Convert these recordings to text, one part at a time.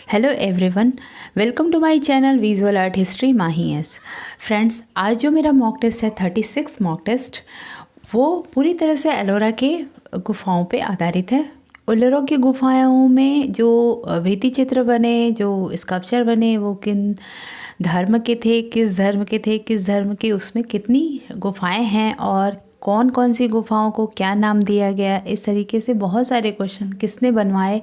Hello everyone, welcome to my channel visual art history Mahi S. Friends, आज जो मेरा mock test है 36 mock test, वो पूरी तरह से एलोरा के गुफाओं पे आधारित है। एलोरा की गुफाओं में जो भित्ति चित्र बने, जो स्कल्पचर बने, वो किन धर्म के थे, किस धर्म के थे, किस धर्म के उसमें कितनी गुफाएं हैं और कौन कौन सी गुफाओं को क्या नाम दिया गया, इस तरीके से बहुत सारे क्वेश्चन, किसने बनवाए,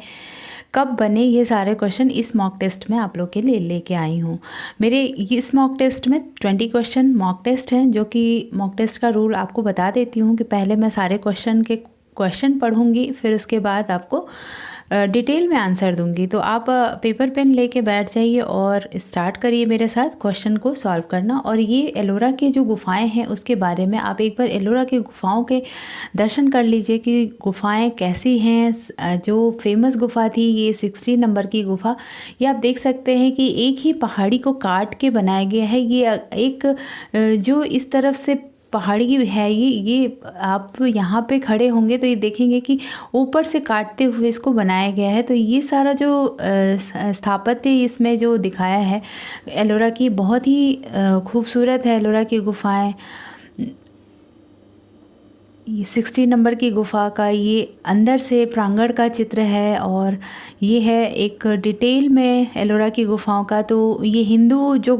कब बने, ये सारे क्वेश्चन इस मॉक टेस्ट में आप लोग के लिए लेके आई हूँ। मेरे इस मॉक टेस्ट में 20 क्वेश्चन मॉक टेस्ट हैं, जो कि मॉक टेस्ट का रूल आपको बता देती हूँ कि पहले मैं सारे क्वेश्चन पढ़ूँगी, फिर उसके बाद आपको डिटेल में आंसर दूंगी। तो आप पेपर पेन लेके बैठ जाइए और स्टार्ट करिए मेरे साथ क्वेश्चन को सॉल्व करना। और ये एलोरा के जो गुफाएं हैं उसके बारे में आप एक बार एलोरा के गुफाओं के दर्शन कर लीजिए कि गुफाएं कैसी हैं। जो फेमस गुफा थी ये 16 नंबर की गुफा, ये आप देख सकते हैं कि एक ही पहाड़ी को काट के बनाया गया है। ये एक जो इस तरफ से पहाड़ी है, ये आप यहाँ पे खड़े होंगे तो ये देखेंगे कि ऊपर से काटते हुए इसको बनाया गया है। तो ये सारा जो स्थापत्य इसमें जो दिखाया है एलोरा की, बहुत ही खूबसूरत है एलोरा की गुफाएं। ये 60 नंबर की गुफा का ये अंदर से प्रांगण का चित्र है और ये है एक डिटेल में एलोरा की गुफाओं का। तो ये हिंदू जो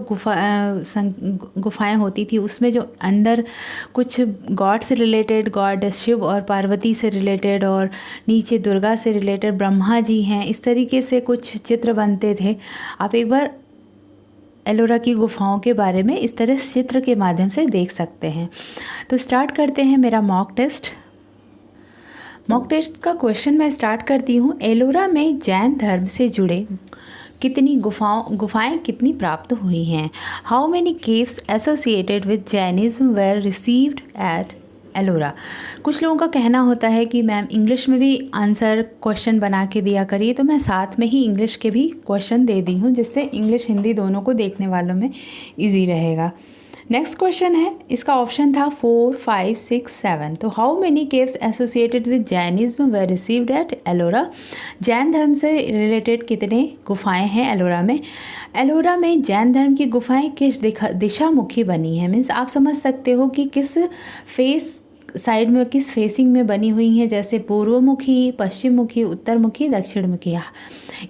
गुफाएं होती थी उसमें जो अंदर कुछ गॉड से रिलेटेड, गॉड शिव और पार्वती से रिलेटेड, और नीचे दुर्गा से रिलेटेड ब्रह्मा जी हैं, इस तरीके से कुछ चित्र बनते थे। आप एक बार एलोरा की गुफाओं के बारे में इस तरह चित्र के माध्यम से देख सकते हैं। तो स्टार्ट करते हैं मेरा मॉक टेस्ट। मॉक टेस्ट का क्वेश्चन मैं स्टार्ट करती हूँ। एलोरा में जैन धर्म से जुड़े कितनी गुफाएं कितनी प्राप्त हुई हैं? How many caves associated with Jainism were received at Ellora? कुछ लोगों का कहना होता है कि मैम इंग्लिश में भी आंसर क्वेश्चन बना के दिया करिए, तो मैं साथ में ही इंग्लिश के भी क्वेश्चन दे दी हूँ, जिससे इंग्लिश हिंदी दोनों को देखने वालों में इजी रहेगा। नेक्स्ट क्वेश्चन है, इसका ऑप्शन था 4, 5, 6, 7। तो how many caves associated with Jainism were received at Ellora? Jain धर्म से रिलेटेड कितने गुफाएं हैं एलोरा में? एलोरा में जैन धर्म की गुफाएं किस दिशा मुखी बनी है? मीन्स आप समझ सकते हो कि किस फेस साइड में, किस फेसिंग में बनी हुई है, जैसे पूर्वमुखी, पश्चिममुखी, उत्तरमुखी, दक्षिणमुखी।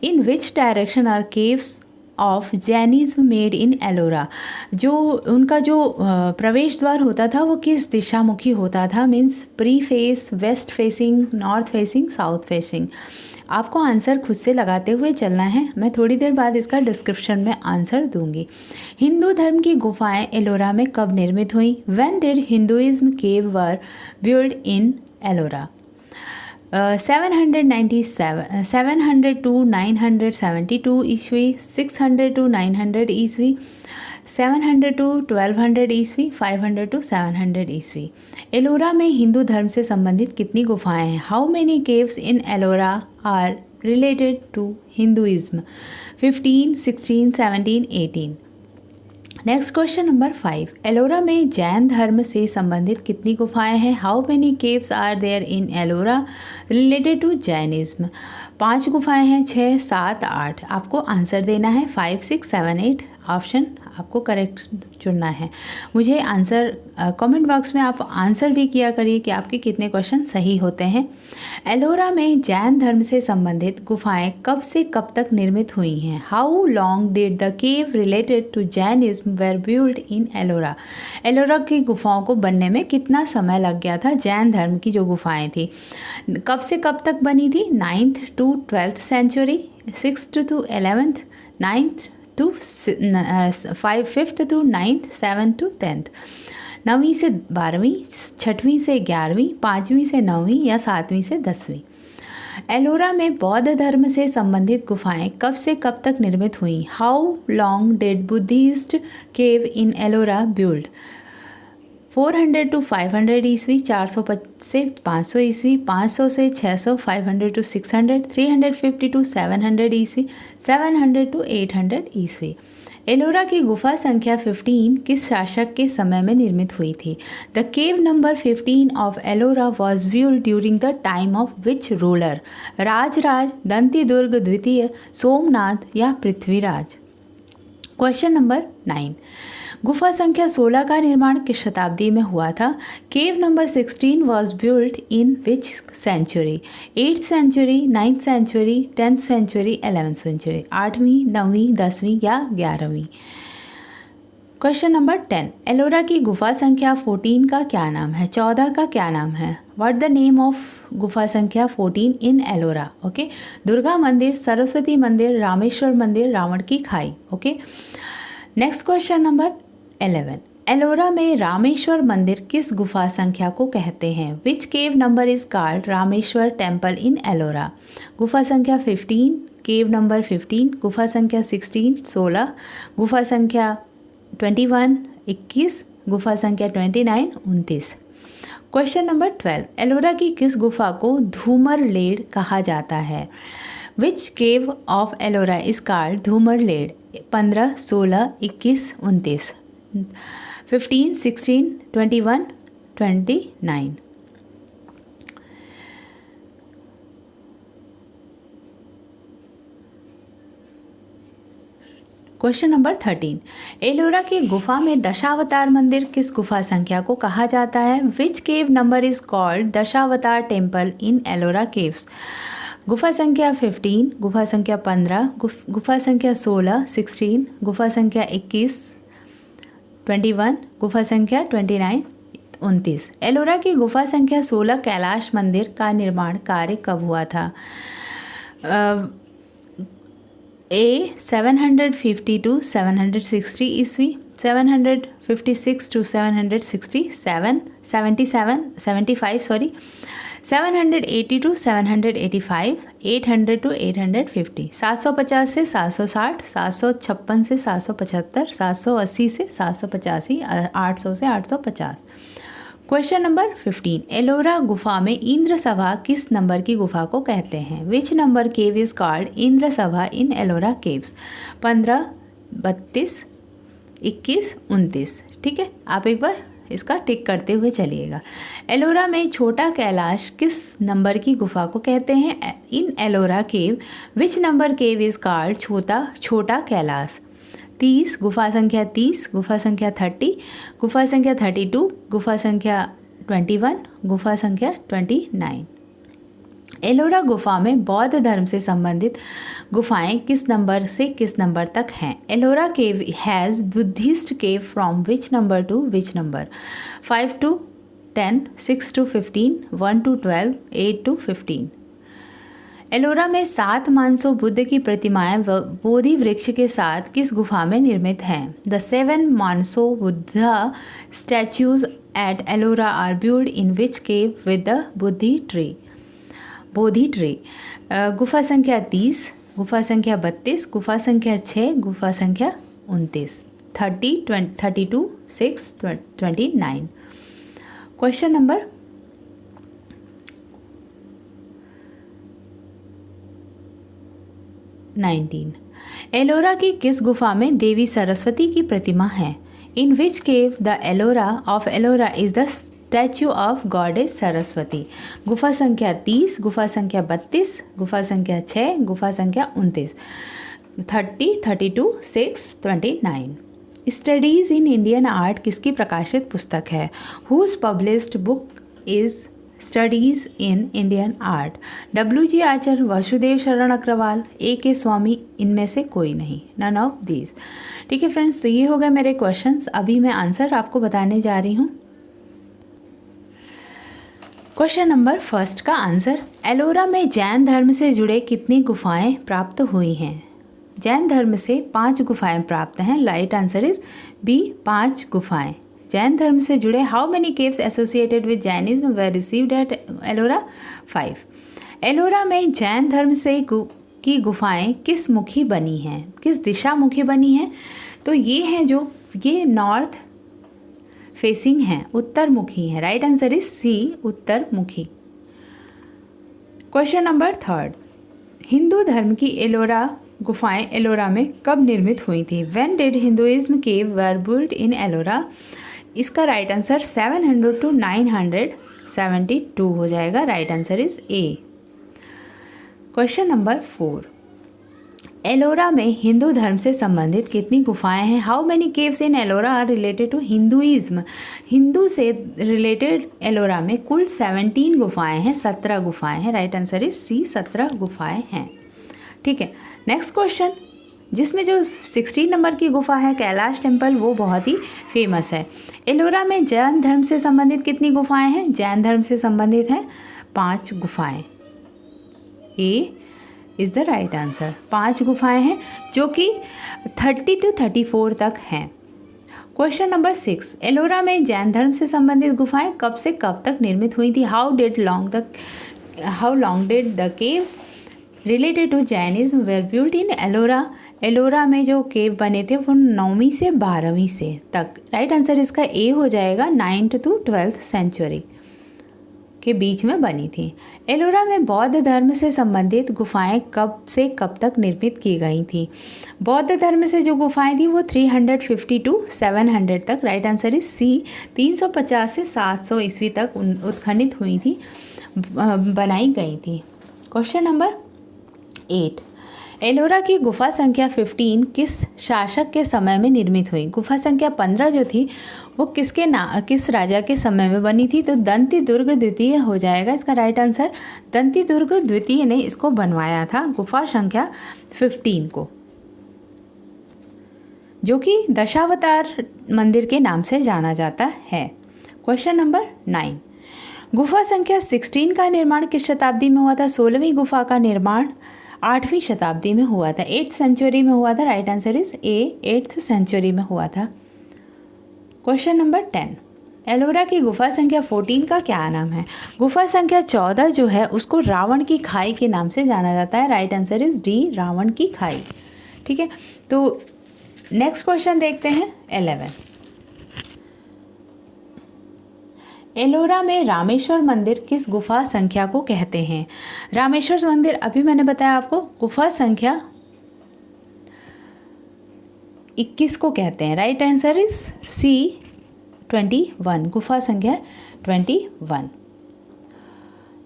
In which direction are caves of Jainism made in Ellora? जो उनका जो प्रवेश द्वार होता था वो किस दिशामुखी होता था? Means pre face, waste facing, north facing, south facing. आपको आंसर खुद से लगाते हुए चलना है, मैं थोड़ी देर बाद इसका डिस्क्रिप्शन में आंसर दूंगी। हिंदू धर्म की गुफाएं एलोरा में कब निर्मित हुई? When did Hinduism cave were build in Ellora? 700 to 972 ईस्वी, 600 to 900 ईस्वी, 700 to 1200 ईस्वी, 500 to 700 ईस्वी। एलोरा में हिंदू धर्म से संबंधित कितनी गुफाएं हैं? How many caves in Ellora are related to Hinduism? 15, 16, 17, 18। Next question number 5, Ellora में जैन धर्म से संबंधित कितनी गुफाएं हैं? How many caves are there in Ellora related to Jainism? 5 गुफाएं हैं, 6, 7, 8। आपको आंसर देना है 5, 6, 7, 8 ऑप्शन आपको करेक्ट चुनना है। मुझे आंसर कमेंट बॉक्स में आप आंसर भी किया करिए कि आपके कितने क्वेश्चन सही होते हैं। एलोरा में जैन धर्म से संबंधित गुफाएं कब से कब तक निर्मित हुई हैं? How long did the cave related to Jainism were build in Ellora? Ellora की गुफाओं को बनने में कितना समय लग गया था? जैन धर्म की जो गुफाएं थी कब से कब तक बनी थी? 9th to 12th century, 6th to 11th, 9th to 5th to 9th, 7th to 10th। 9वीं से 12वीं, 6वीं से 11वीं, 5वीं से 9वीं या 7वीं से 10वीं। एलोरा में बौद्ध धर्म से संबंधित गुफाएं कब से कब तक निर्मित हुई? How long did Buddhist cave in Ellora build? 400 to 500 ईस्वी, 400 से 500 ईस्वी, 500 से 600, 500 to 600, 350 to 700 ईस्वी, 700 to 800 ईस्वी। एलोरा की गुफा संख्या 15 किस शासक के समय में निर्मित हुई थी? The cave number 15 of Ellora was viewed during the time of which ruler? Rajaraja, Dantidurga द्वितीय, सोमनाथ या पृथ्वीराज? क्वेश्चन नंबर 9, गुफा संख्या 16 का निर्माण किस शताब्दी में हुआ था? Cave number 16 was built in which century? 8th century, 9th century, 10th century, 11th century? 8वीं, 9वीं, 10वीं या 11वीं? क्वेश्चन नंबर 10, एलोरा की गुफा संख्या 14 का क्या नाम है? 14 का क्या नाम है? व्हाट द नेम ऑफ गुफा संख्या 14 इन एलोरा? ओके, दुर्गा मंदिर, सरस्वती मंदिर, रामेश्वर मंदिर, रावण की खाई? Okay, next question number 11, Ellora में रामेश्वर मंदिर किस गुफा संख्या को कहते हैं? Which cave number is called Rameshwar temple in Ellora? गुफा संख्या 15, केव नंबर 15, गुफा संख्या 16, 16, गुफा संख्या 21, 21, गुफा संख्या 29, 29। क्वेश्चन नंबर 12, एलोरा की किस गुफा को धूमर लेड कहा जाता है? Which cave of Ellora is called Dhumar Lena? 15, 16, 21, 29, 15, 16, 21, 29। Question number 13, Ellora की गुफा में दशावतार मंदिर किस गुफा संख्या को कहा जाता है? Which cave number is called Dashavatar temple in Ellora caves? गुफा संख्या 15, गुफा संख्या 15, गुफा संख्या 16, 16, गुफा संख्या 21, 21, गुफा संख्या 29, 29। एलोरा की गुफा संख्या 16 कैलाश मंदिर का निर्माण कार्य कब हुआ था? A 750 to 760 ईस्वी, 756 to 767, 75 सॉरी, 780 to 785, 800 to 850, 750 से 760, 756 से 775, 780 से 785, 800 से 850। क्वेश्चन नंबर 15, एलोरा गुफा में इंद्र सभा किस नंबर की गुफा को कहते हैं? विच number cave is called Indra सभा इन एलोरा केव्स? 15, 32, 21, 29। ठीक है, आप एक बार इसका टिक करते हुए चलिएगा। एलोरा में छोटा कैलाश किस नंबर की गुफा को कहते हैं? In Ellora cave which number cave is called Chhota Kailash? 30, गुफा संख्या 30, गुफा संख्या 30, गुफा संख्या 32, गुफा संख्या 21, गुफा संख्या 29। एलोरा गुफा में बौद्ध धर्म से संबंधित गुफाएं किस नंबर से किस नंबर तक हैं? Ellora cave has Buddhist cave from which number to which number? 5 to 10, 6 to 15, 1 to 12, 8 to 15। Ellora में 7 मानसो बुद्ध की प्रतिमाएं बोधि वृक्ष के साथ किस गुफा में निर्मित हैं? द 7 मानसो Buddha statues at Ellora are build in which cave with the Bodhi tree? गुफा संख्या 30, गुफा संख्या 32, गुफा संख्या 6, गुफा संख्या 29, 30, 32, 6, 29। क्वेश्चन नंबर 19, एलोरा की किस गुफा में देवी सरस्वती की प्रतिमा है? In which cave the Ellora of Ellora is the statue of goddess Saraswati? गुफा संख्या 30, गुफा संख्या 32, गुफा संख्या 6, गुफा संख्या 29, 30, 32, 6, 29। स्टडीज़ इन इंडियन आर्ट किसकी प्रकाशित पुस्तक है? Whose published book is studies in Indian art? WG Acharya, Vasudev Sharan Agrawal, AK स्वामी, इनमें से कोई नहीं, नन ऑफ दीज। ठीक है फ्रेंड्स, तो ये हो गए मेरे क्वेश्चंस। अभी मैं आंसर आपको बताने जा रही हूँ। क्वेश्चन नंबर फर्स्ट का आंसर, एलोरा में जैन धर्म से जुड़े कितनी गुफाएं प्राप्त हुई हैं? जैन धर्म से 5 गुफाएं प्राप्त हैं। राइट आंसर इज बी, 5 गुफाएं। जैन धर्म से जुड़े how many caves associated with Jainism were received at Ellora? 5। Ellora में जैन धर्म से की गुफाएं किस मुखी बनी हैं, किस दिशा मुखी बनी हैं? तो ये हैं जो ये नॉर्थ फेसिंग हैं, उत्तर मुखी हैं। राइट आंसर इज सी, उत्तर मुखी। क्वेश्चन नंबर 3, हिंदू धर्म की एलोरा गुफाएं एलोरा में कब निर्मित हुई थी? When did Hinduism cave were built in Ellora? इसका राइट आंसर 700 to 972 हो जाएगा। Right answer is A. Question number 4, Ellora में हिंदू धर्म से संबंधित कितनी गुफाएं हैं? How many caves in Ellora are related to Hinduism? Hindu से रिलेटेड एलोरा में कुल 17 गुफाएं हैं, 17 गुफाएं हैं। राइट आंसर इज सी, 17 गुफाएं हैं। ठीक है, नेक्स्ट क्वेश्चन, जिसमें जो 16 नंबर की गुफा है कैलाश टेम्पल, वो बहुत ही फेमस है। एलोरा में जैन धर्म से संबंधित कितनी गुफाएं हैं? जैन धर्म से संबंधित हैं 5 गुफाएं। A is the right answer. 5 गुफाएं हैं जो कि 30 to 34 तक हैं। क्वेश्चन नंबर 6, एलोरा में जैन धर्म से संबंधित गुफाएं कब से कब तक निर्मित हुई थी? How long did the cave related to Jainism were built in Ellora? Ellora में जो केव बने थे वो 9वीं से 12वीं से तक। राइट आंसर इसका ए हो जाएगा, 9th to 12th सेंचुरी के बीच में बनी थी। एलोरा में बौद्ध धर्म से संबंधित गुफाएं कब से कब तक निर्मित की गई थी? बौद्ध धर्म से जो गुफाएं थी वो 350 to 700 तक। राइट आंसर इज सी, 350 से 700 ईस्वी तक उत्खनित हुई थी, बनाई गई थी। क्वेश्चन नंबर 8, एलोरा की गुफा संख्या 15 किस शासक के समय में निर्मित हुई? गुफा संख्या 15 जो थी वो किस राजा के समय में बनी थी? तो दंती दुर्ग द्वितीय हो जाएगा इसका राइट आंसर। दंती दुर्ग द्वितीय ने इसको बनवाया था, गुफा संख्या 15 को, जो कि दशावतार मंदिर के नाम से जाना जाता है। क्वेश्चन नंबर 9, गुफा संख्या 16 का निर्माण किस शताब्दी में हुआ था? 16वीं गुफा का निर्माण 8वीं शताब्दी में हुआ था, 8th सेंचुरी में हुआ था। Right answer is A, 8th century में हुआ था। क्वेश्चन नंबर 10, एलोरा की गुफा संख्या 14 का क्या नाम है? गुफा संख्या 14 जो है उसको रावण की खाई के नाम से जाना जाता है। Right answer is D, Ravan की खाई। ठीक है, तो नेक्स्ट क्वेश्चन देखते हैं 11, एलोरा में रामेश्वर मंदिर किस गुफा संख्या को कहते हैं? रामेश्वर मंदिर अभी मैंने बताया आपको गुफा संख्या 21 को कहते हैं। राइट आंसर इज सी, 21, गुफा संख्या 21।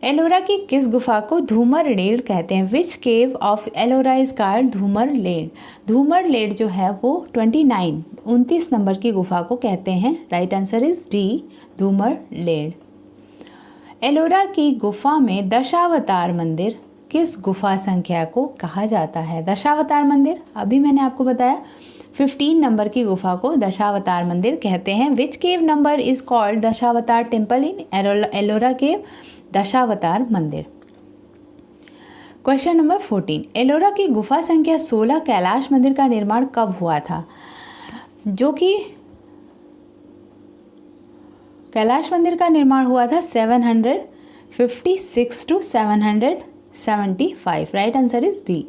एलोरा की किस गुफा को धूमर लेड कहते हैं? Which cave of Ellora is called Dhumar Lena? Dhumar Lena जो है वो 29 नंबर की गुफा को कहते हैं। Right answer is D, Dhumar Lena. Ellora की गुफा में दशावतार मंदिर किस गुफा संख्या को कहा जाता है? दशावतार मंदिर अभी मैंने आपको बताया 15 नंबर की गुफा को दशावतार मंदिर कहते हैं। Which cave number is called Dashavatar temple in Ellora cave? Dashavatar मंदिर। क्वेश्चन नंबर 14, एलोरा की गुफा संख्या 16 कैलाश मंदिर का निर्माण कब हुआ था? जो कि कैलाश मंदिर का निर्माण हुआ था 756 to 775। Right answer is B.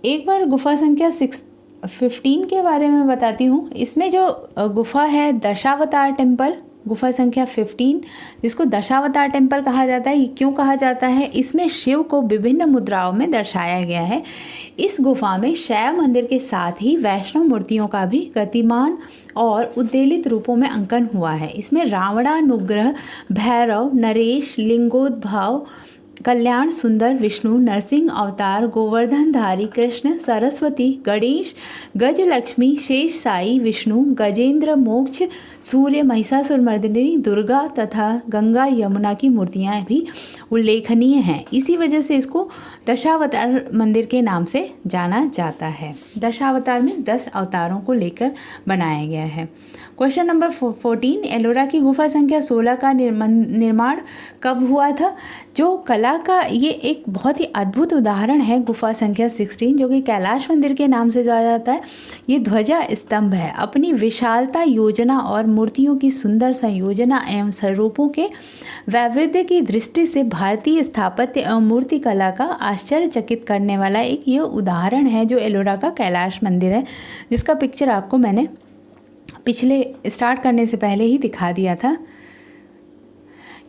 एक बार गुफा संख्या 15 के बारे में बताती हूँ। इसमें जो गुफा है दशावतार टेम्पल, गुफा संख्या 15 जिसको दशावतार टेम्पल कहा जाता है, ये क्यों कहा जाता है? इसमें शिव को विभिन्न मुद्राओं में दर्शाया गया है। इस गुफा में शैव मंदिर के साथ ही वैष्णव मूर्तियों का भी गतिमान और उद्वेलित रूपों में अंकन हुआ है। इसमें रावणानुग्रह, भैरव, नरेश, लिंगोद्भव, कल्याण सुंदर, विष्णु, नरसिंह अवतार, गोवर्धनधारी कृष्ण, सरस्वती, गणेश, गजलक्ष्मी, शेष साई, विष्णु, गजेंद्र मोक्ष, सूर्य, महिषासुरमर्दिनी, दुर्गा तथा गंगा यमुना की मूर्तियां भी उल्लेखनीय हैं। इसी वजह से इसको दशावतार मंदिर के नाम से जाना जाता है। दशावतार में 10 अवतारों को लेकर बनाया गया है। क्वेश्चन नंबर 14, एलोरा की गुफा संख्या 16 का निर्माण कब हुआ था? जो कला का ये एक बहुत ही अद्भुत उदाहरण है गुफा संख्या 16 जो कि कैलाश मंदिर के नाम से जाना जाता है। ये ध्वजा स्तंभ है। अपनी विशालता, योजना और मूर्तियों की सुंदर संयोजना एवं स्वरूपों के वैविध्य की दृष्टि से भारतीय स्थापत्य एवं मूर्ति कला का आश्चर्यचकित करने वाला एक ये उदाहरण है जो एलोरा का कैलाश मंदिर है, जिसका पिक्चर आपको मैंने पिछले स्टार्ट करने से पहले ही दिखा दिया था।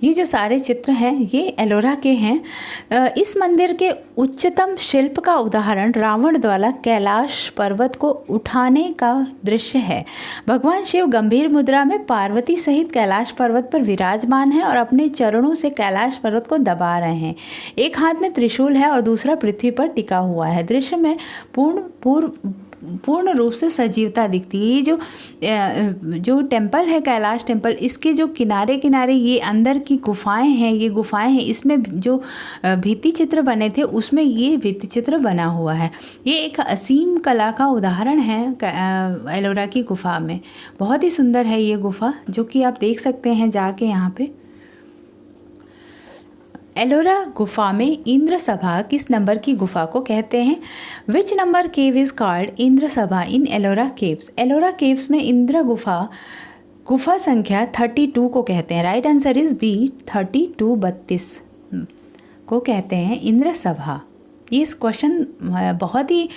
ये जो सारे चित्र हैं ये एलोरा के हैं। इस मंदिर के उच्चतम शिल्प का उदाहरण रावण द्वारा कैलाश पर्वत को उठाने का दृश्य है। भगवान शिव गंभीर मुद्रा में पार्वती सहित कैलाश पर्वत पर विराजमान हैं और अपने चरणों से कैलाश पर्वत को दबा रहे हैं। एक हाथ में त्रिशूल है और दूसरा पृथ्वी पर टिका हुआ है। दृश्य में पूर्ण रूप से सजीवता दिखती है। ये जो टेम्पल है, कैलाश टेम्पल, इसके जो किनारे किनारे ये अंदर की गुफाएं हैं, ये गुफाएं हैं, इसमें जो भित्ति चित्र बने थे उसमें ये भित्ति चित्र बना हुआ है। ये एक असीम कला का उदाहरण है एलोरा की गुफा में। बहुत ही सुंदर है ये गुफा, जो कि आप देख सकते हैं जाके यहाँ पे। एलोरा गुफा में इंद्र सभा किस नंबर की गुफा को कहते हैं? विच number cave is called Indra सभा इन एलोरा केव्स? एलोरा केव्स में इंद्र गुफा संख्या 32 को कहते हैं। राइट आंसर इज बी 32 को कहते हैं इंद्र सभा। ये क्वेश्चन बहुत ही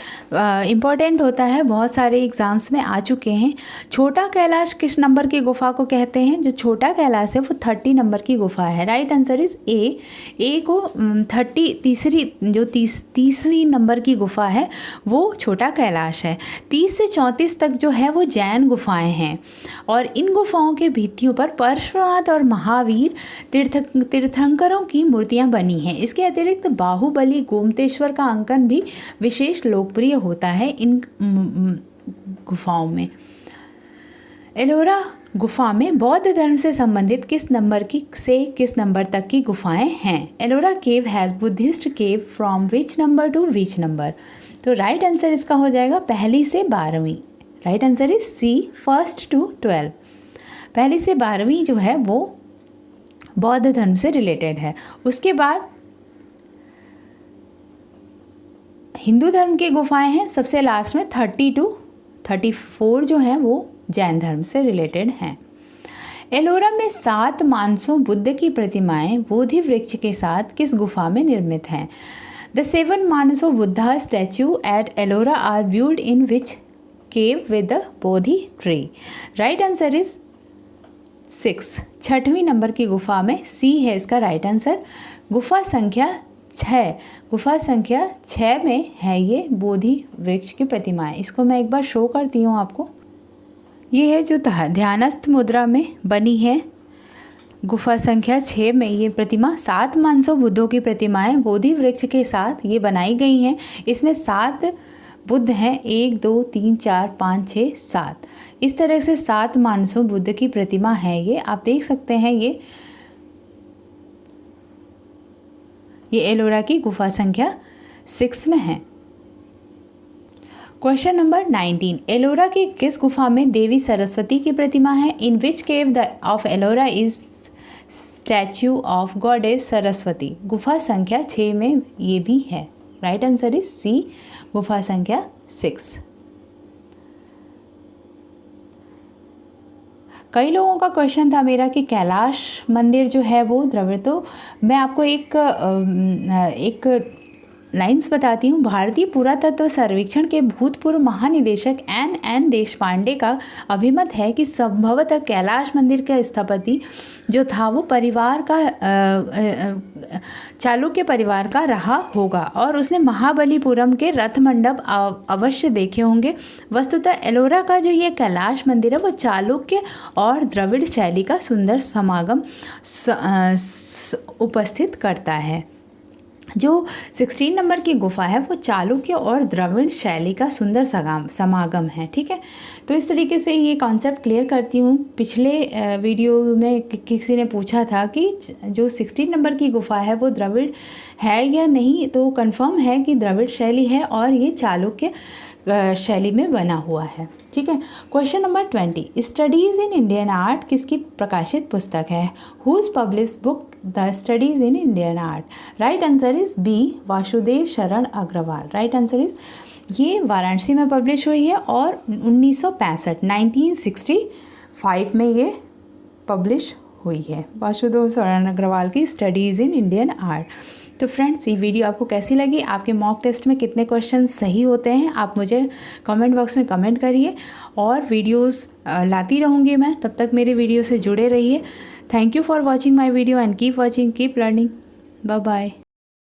इम्पॉर्टेंट होता है, बहुत सारे एग्ज़ाम्स में आ चुके हैं। छोटा कैलाश किस नंबर की गुफा को कहते हैं? जो छोटा कैलाश है वो 30 नंबर की गुफा है। राइट आंसर इज़ ए को 30वीं नंबर की गुफा है वो छोटा कैलाश है। 30 से 34 तक जो है वो जैन गुफाएं हैं और इन गुफाओं के भित्तियों पर परशुराम और महावीर तीर्थंकरों की मूर्तियाँ बनी हैं। इसके अतिरिक्त बाहुबली, गोमतेश्वर का अंकन भी विशेष लोकप्रिय होता है इन गुफाओं में। एलोरा गुफा में बौद्ध धर्म से संबंधित किस नंबर से किस नंबर तक की गुफाएं हैं? Ellora cave has Buddhist cave from which number to which number? तो राइट आंसर इसका हो जाएगा 1 से 12वीं। Right answer is C 1 to 12। 1 से 12वीं जो है वो बौद्ध धर्म से रिलेटेड है। उसके बाद हिंदू धर्म की गुफाएं हैं। सबसे लास्ट में 30 to 34 जो हैं वो जैन धर्म से रिलेटेड हैं। एलोरा में 7 मानसों बुद्ध की प्रतिमाएं बोधि वृक्ष के साथ किस गुफा में निर्मित हैं? द 7 मानसो Buddha statue at Ellora are build in which cave with the Bodhi tree? Right answer is 6, 6वीं नंबर की गुफा में। सी है इसका राइट आंसर। गुफा संख्या 6 में है ये बोधि वृक्ष की प्रतिमाएं। इसको मैं एक बार शो करती हूँ आपको। ये है जो ध्यानस्थ मुद्रा में बनी है। गुफा संख्या 6 में ये प्रतिमा 7 मानसो बुद्धों की प्रतिमाएं बोधि वृक्ष के साथ ये बनाई गई हैं। इसमें 7 बुद्ध हैं, 1 2 3 4 5 6 7। इस तरह से 7 मानसो बुद्ध की प्रतिमा है। ये आप देख सकते हैं। ये एलोरा की गुफा संख्या 6 में है। Question number 19। एलोरा की किस गुफा में देवी सरस्वती की प्रतिमा है? In which cave of Ellora is statue of goddess Saraswati? गुफा संख्या 6 में ये भी है। राइट आंसर इज सी, गुफा संख्या 6। कई लोगों का क्वेश्चन था मेरा कि कैलाश मंदिर जो है वो द्रविड़, तो मैं आपको एक लाइन्स बताती हूँ। भारतीय पुरातत्व सर्वेक्षण के भूतपूर्व महानिदेशक एन देशपांडे का अभिमत है कि संभवतः कैलाश मंदिर का स्थपति जो था वो चालुक्य परिवार का रहा होगा और उसने महाबलीपुरम के रथ मंडप अवश्य देखे होंगे। वस्तुतः एलोरा का जो ये कैलाश मंदिर है वो चालुक्य और द्रविड़ शैली का सुंदर समागम उपस्थित करता है। जो 16 नंबर की गुफा है वो चालुक्य और द्रविड़ शैली का सुंदर समागम है। ठीक है, तो इस तरीके से ये कॉन्सेप्ट क्लियर करती हूँ। पिछले वीडियो में किसी ने पूछा था कि जो 16 नंबर की गुफा है वो द्रविड़ है या नहीं, तो कंफर्म है कि द्रविड़ शैली है और ये चालुक्य शैली में बना हुआ है। ठीक है, question number 20। Studies in Indian art किसकी प्रकाशित पुस्तक है? Whose publish book the studies in Indian art? Right answer is B, Vasudev Sharan Agrawal. Right answer is ये वाराणसी में पब्लिश हुई है और 1965 में ये पब्लिश हुई है, वासुदेव शरण अग्रवाल की स्टडीज़ इन इंडियन आर्ट। तो फ्रेंड्स, ये वीडियो आपको कैसी लगी? आपके मॉक टेस्ट में कितने क्वेश्चन सही होते हैं आप मुझे कमेंट बॉक्स में कमेंट करिए और वीडियोस लाती रहूँगी मैं। तब तक मेरे वीडियो से जुड़े रहिए। Thank you for watching my video and keep watching, keep learning. Bye bye.